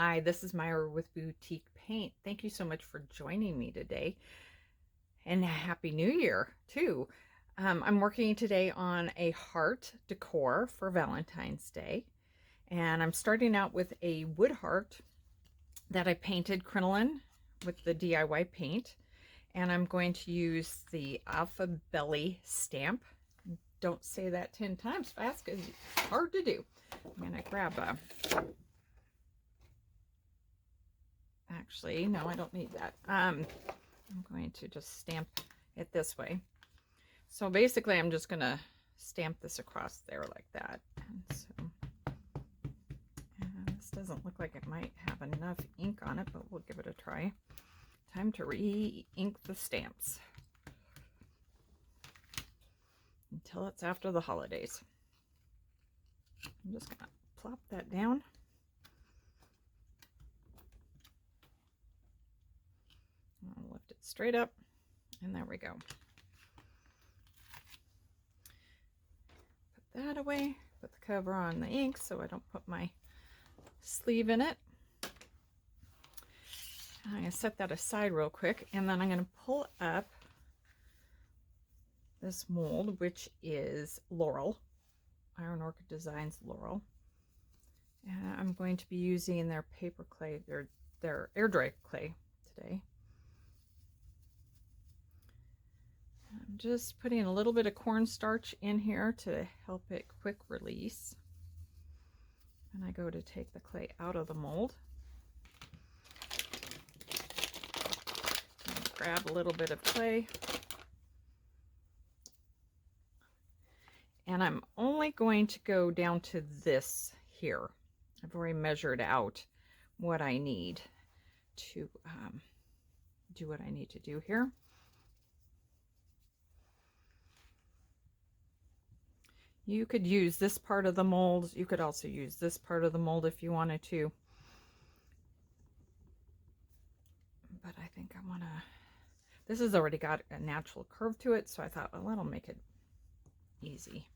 Hi, this is Myra with Boutique Paint. Thank you so much for joining me today. And Happy New Year, too. I'm working today on a heart decor for Valentine's Day. And I'm starting out with a wood heart that I painted crinoline with the DIY paint. And I'm going to use the Alpha Belly stamp. Don't say that 10 times fast because it's hard to do. I'm going to grab a... Actually, no, I don't need that. I'm going to just stamp it this way. So basically, I'm just going to stamp this across there like that. And this doesn't look like it might have enough ink on it, but we'll give it a try. Time to re-ink the stamps until it's after the holidays. I'm just going to plop that down. I'll lift it straight up, and there we go. Put that away, put the cover on the ink so I don't put my sleeve in it. I'm going to set that aside real quick, and then I'm going to pull up this mold, which is Laurel, Iron Orchid Designs Laurel. And I'm going to be using their paper clay, their air dry clay today. I'm just putting a little bit of cornstarch in here to help it quick release. And I go to take the clay out of the mold. Grab a little bit of clay. And I'm only going to go down to this here. I've already measured out what I need to do what I need to do here. You could use this part of the mold. You could also use this part of the mold if you wanted to. But I think I want to... This has already got a natural curve to it, so I thought, well, that'll make it easy.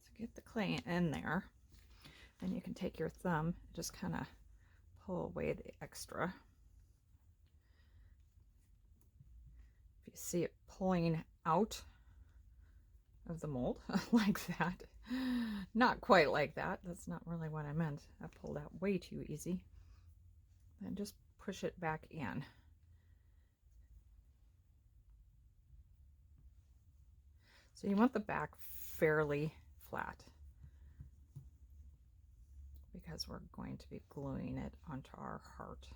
So get the clay in there. Then you can take your thumb and just kind of pull away the extra. If you see it pulling out of the mold like that. Not quite like that. That's not really what I meant. I pulled out way too easy. Then just push it back in. So you want the back fairly flat because we're going to be gluing it onto our heart.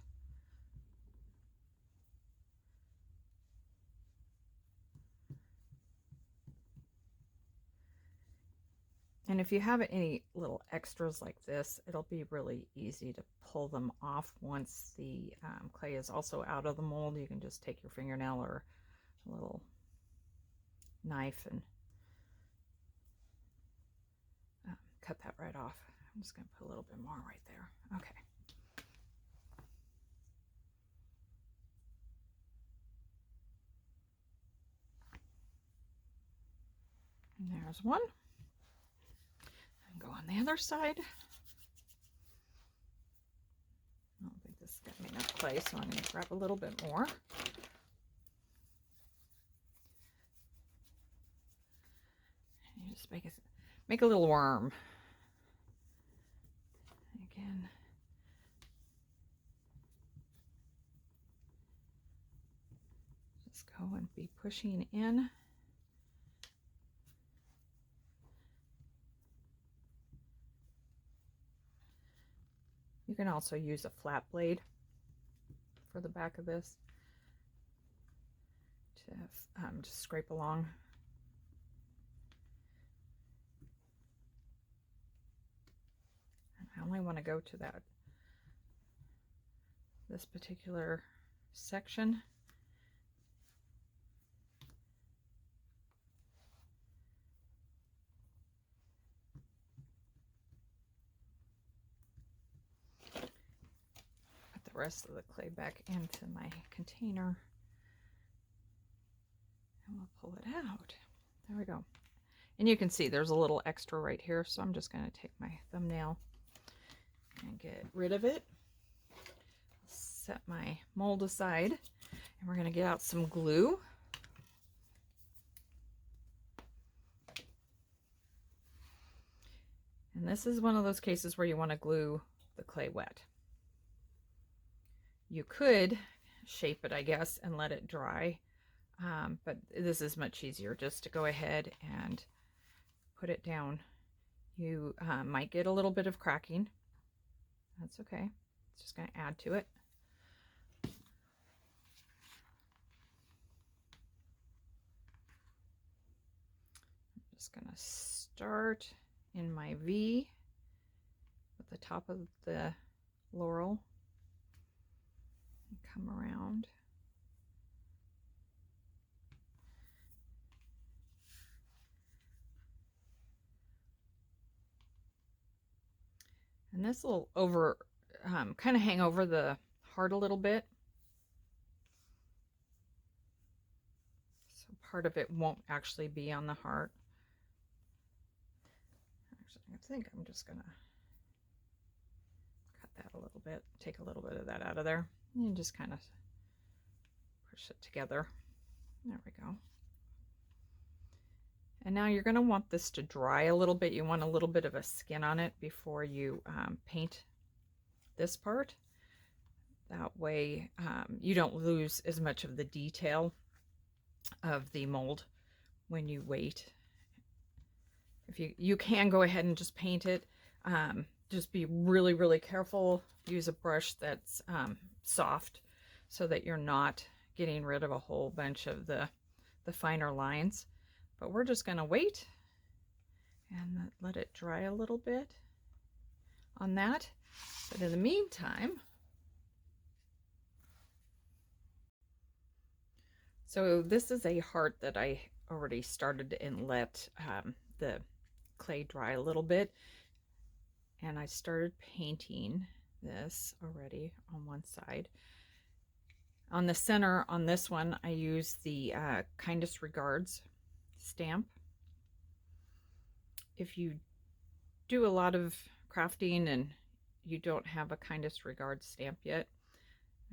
And if you have any little extras like this, it'll be really easy to pull them off once the clay is also out of the mold. You can just take your fingernail or a little knife and cut that right off. I'm just going to put a little bit more right there. Okay. And there's one. Go on the other side. I don't think this has got me enough clay, so I'm going to grab a little bit more. And you just make a little worm. Again. Just go and be pushing in. You can also use a flat blade for the back of this to just scrape along. And I only want to go to this particular section. Rest of the clay back into my container and we'll pull it out. There we go. And you can see there's a little extra right here, so I'm just going to take my thumbnail and get rid of it. Set my mold aside, and we're going to get out some glue. And this is one of those cases where you want to glue the clay wet. You could shape it, I guess, and let it dry, but this is much easier just to go ahead and put it down. You might get a little bit of cracking. That's okay. It's just going to add to it. I'm just going to start in my V with the top of the laurel and come around. And this will kind of hang over the heart a little bit. So part of it won't actually be on the heart. Actually, I think I'm just gonna cut that a little bit, take a little bit of that out of there, and just kind of push it together. There we go. And now you're going to want this to dry a little bit. You want a little bit of a skin on it before you paint this part. That way you don't lose as much of the detail of the mold when you wait. If you can go ahead and just paint it, just be really, really careful. Use a brush that's soft so that you're not getting rid of a whole bunch of the finer lines. But we're just going to wait and let it dry a little bit on that. But in the meantime, so this is a heart that I already started and let the clay dry a little bit. And I started painting this already on one side. On the center, on this one, I use the Kindest Regards stamp. If you do a lot of crafting and you don't have a Kindest Regards stamp yet,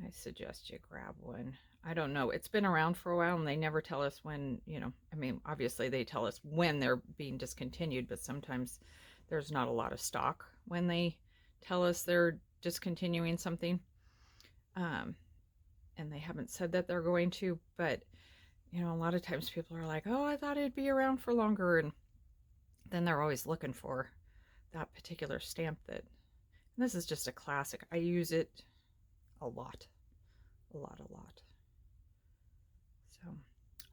I suggest you grab one. I don't know, it's been around for a while and they never tell us when, you know, I mean, obviously they tell us when they're being discontinued, but sometimes there's not a lot of stock when they tell us they're discontinuing something. And they haven't said that they're going to, but you know, a lot of times people are like, oh, I thought it'd be around for longer. And then they're always looking for that particular stamp that, and this is just a classic. I use it a lot. So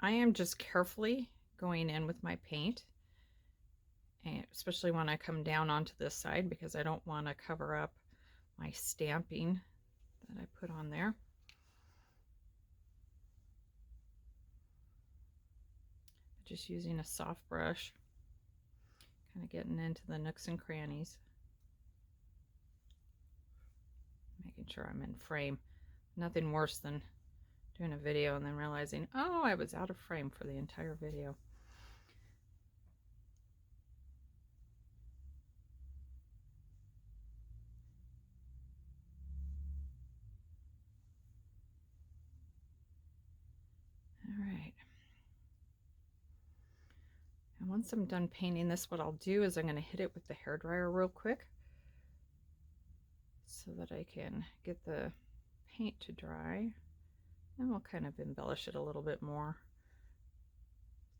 I am just carefully going in with my paint, and especially when I come down onto this side, because I don't want to cover up my stamping that I put on there. Just using a soft brush, kind of getting into the nooks and crannies, making sure I'm in frame. Nothing worse than doing a video and then realizing, oh, I was out of frame for the entire video. All right. And once I'm done painting this, what I'll do is I'm going to hit it with the hairdryer real quick so that I can get the paint to dry. And we'll kind of embellish it a little bit more.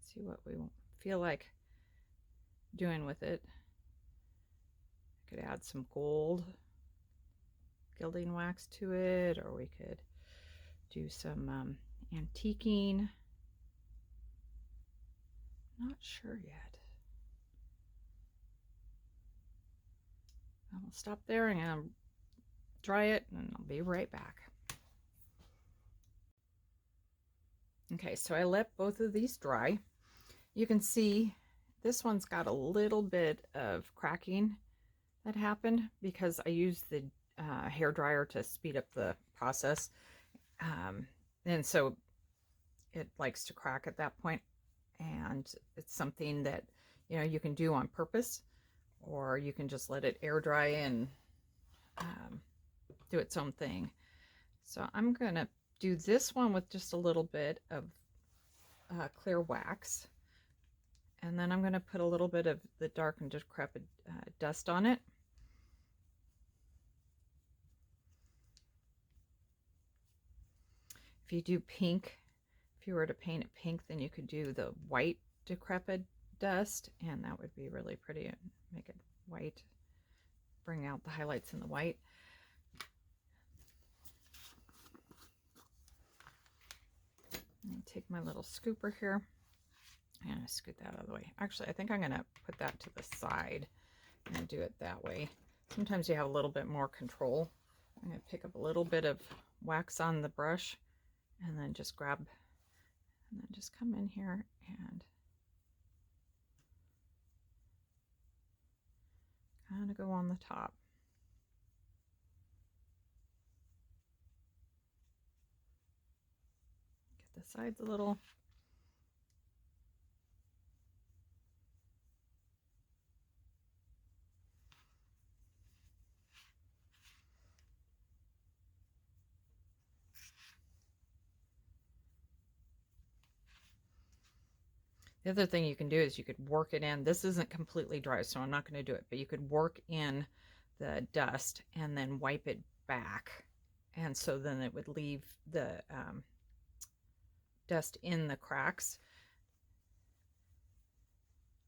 See what we feel like doing with it. I could add some gold gilding wax to it, or we could do some antiquing. Not sure yet. I'll stop there and I'll dry it and I'll be right back. Okay, so I let both of these dry. You can see this one's got a little bit of cracking that happened because I used the hair dryer to speed up the process. And so it likes to crack at that point. And it's something that, you know, you can do on purpose, or you can just let it air dry and do its own thing. So I'm going to do this one with just a little bit of clear wax. And then I'm going to put a little bit of the dark and decrepit dust on it. If you do pink, if you were to paint it pink, then you could do the white decrepit dust, and that would be really pretty. Make it white, bring out the highlights in the white. Take my little scooper here and I scoot that out of the way. Actually, I think I'm going to put that to the side and do it that way. Sometimes you have a little bit more control. I'm going to pick up a little bit of wax on the brush and then just grab and then just come in here and kind of go on the top. Get the sides a little. The other thing you can do is you could work it in. This isn't completely dry, so I'm not going to do it, but you could work in the dust and then wipe it back. And so then it would leave the dust in the cracks.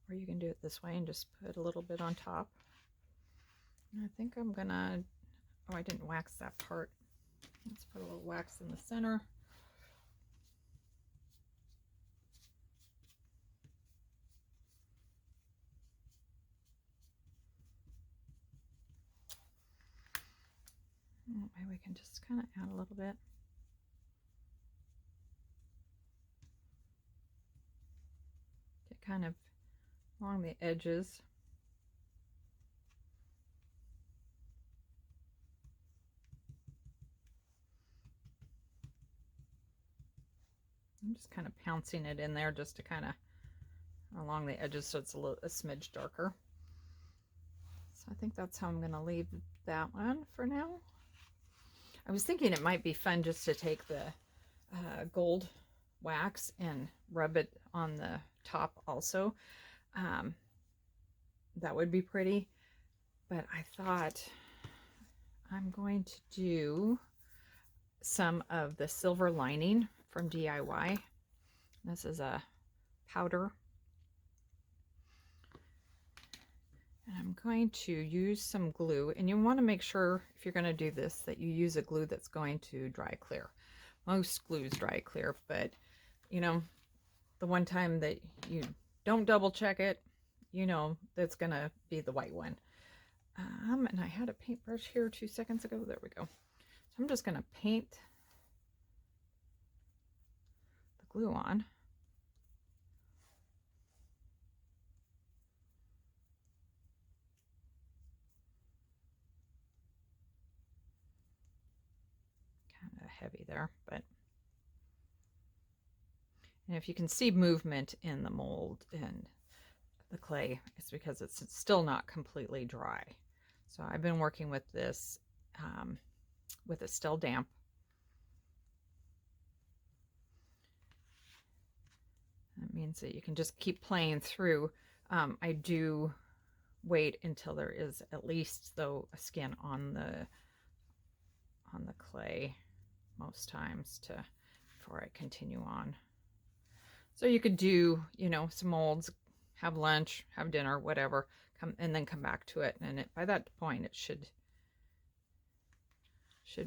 Or you can do it this way and just put a little bit on top. And I think I'm gonna, oh, I didn't wax that part. Let's put a little wax in the center. Maybe we can just kind of add a little bit. Get kind of along the edges. I'm just kind of pouncing it in there just to kind of along the edges so it's a smidge darker. So I think that's how I'm going to leave that one for now. I was thinking it might be fun just to take the gold wax and rub it on the top also. That would be pretty, but I thought I'm going to do some of the silver lining from DIY. This is a powder. And I'm going to use some glue, and you want to make sure if you're going to do this that you use a glue that's going to dry clear. Most glues dry clear, but you know, the one time that you don't double check it, you know that's going to be the white one. And I had a paintbrush here 2 seconds ago. There we go. So I'm just going to paint the glue on. Heavy there, but and if you can see movement in the mold and the clay, it's because it's still not completely dry. So I've been working with this with it still damp. That means that you can just keep playing through. I do wait until there is at least though a skin on the clay most times before I continue on. So you could do, you know, some molds, have lunch, have dinner, whatever, and then come back to it, and by that point it should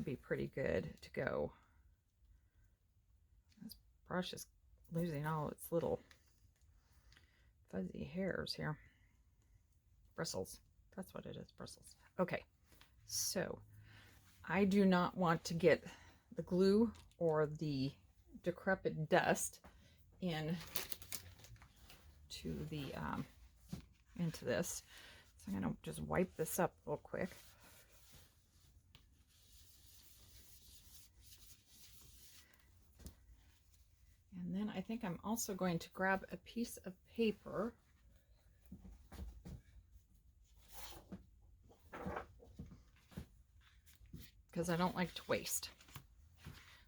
be pretty good to go. This brush is losing all its little fuzzy hairs here. Bristles. That's what it is, bristles. Okay, so I do not want to get the glue or the decrepit dust into this. So I'm going to just wipe this up real quick. And then I think I'm also going to grab a piece of paper. because I don't like to waste.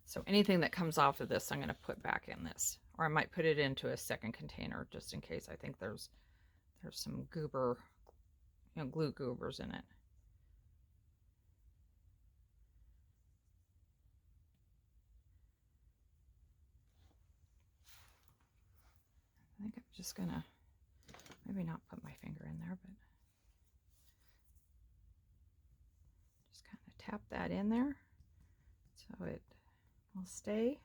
So anything that comes off of this, I'm going to put back in this, or I might put it into a second container just in case. I think there's some goober, glue goobers in it. I think I'm just gonna maybe not put my finger in there, but just kind of tap that in there so it will stay.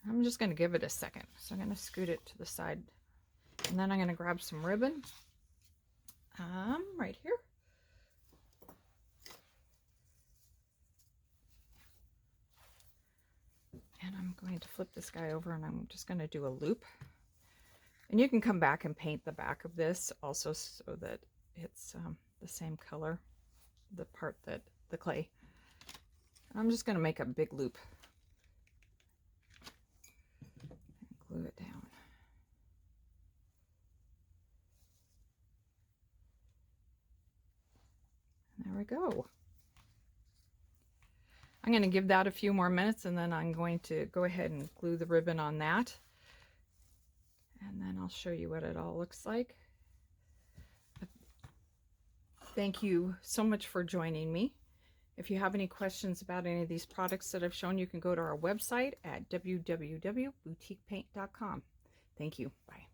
I'm just going to give it a second. So I'm going to scoot it to the side, and then I'm going to grab some ribbon right here. And I'm going to flip this guy over, and I'm just going to do a loop. And you can come back and paint the back of this also so that it's the same color, the part that the clay. And I'm just going to make a big loop and glue it down. And there we go. I'm going to give that a few more minutes, and then I'm going to go ahead and glue the ribbon on that. And then I'll show you what it all looks like. Thank you so much for joining me. If you have any questions about any of these products that I've shown, you can go to our website at www.boutiquepaint.com. Thank you. Bye.